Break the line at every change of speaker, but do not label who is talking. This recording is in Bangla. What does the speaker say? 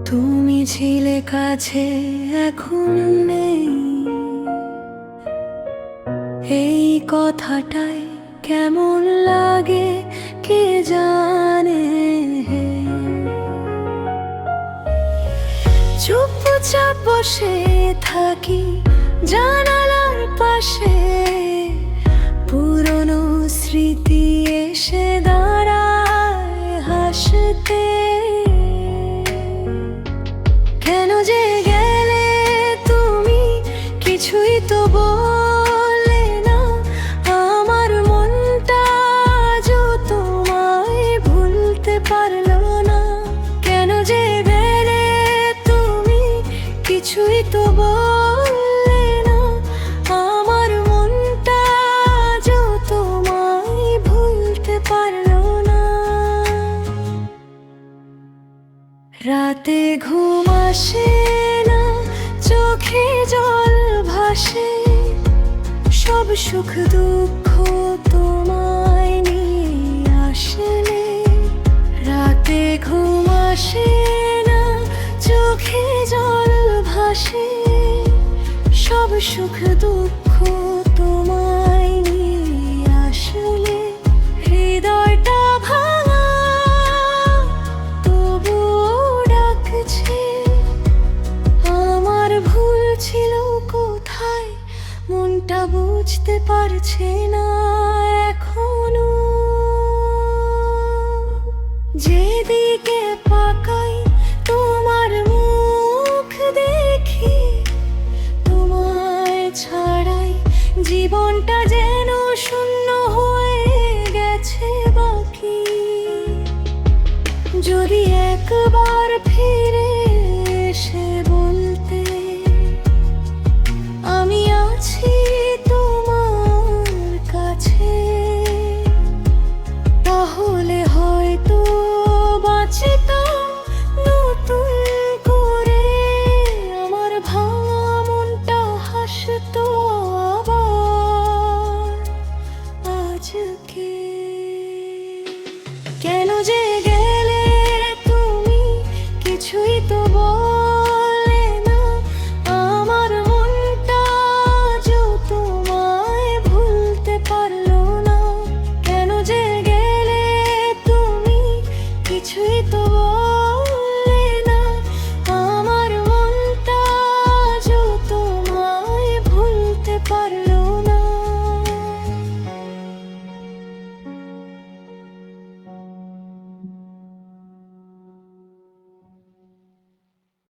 তুমি ছিলে কাছে, এখন নেই। এই কথাটাই কেমন লাগে কে জানে। চুপচাপ বসে থাকি জানালার পাশে, পুরনো স্মৃতি এসে দাঁড়ায় হাসতে। কেন যে গেলে তুমি, কিছুই তো বলে না। আমার মনটা আজও তোমায় ভুলতে পারলো না। কেন যে গেলে তুমি, কিছুই তো বললে না। আমার মনটা আজও তোমায় ভুলতে পারলো না। রাতে ঘুম আসে না, চোখে জল ভাসে, সব সুখ দুঃখ তোমায় নিয়ে আসলে। রাতে ঘুম আসে না, চোখে জল ভাসে, সব সুখ দুঃখ তোমায় নিয়ে আসলে। হৃদয়টা ভাঙা তবুও ডাকছে, আমার ভুল ছিল কোথায় মনটা বুঝতে পারছে না এখনো। যেদিকে পাকাই তোমার মুখ দেখি, তোমায় ছাড়াই জীবনটা যেন শূন্য হয়ে গেছে বাকি। যদি একবার ফিরে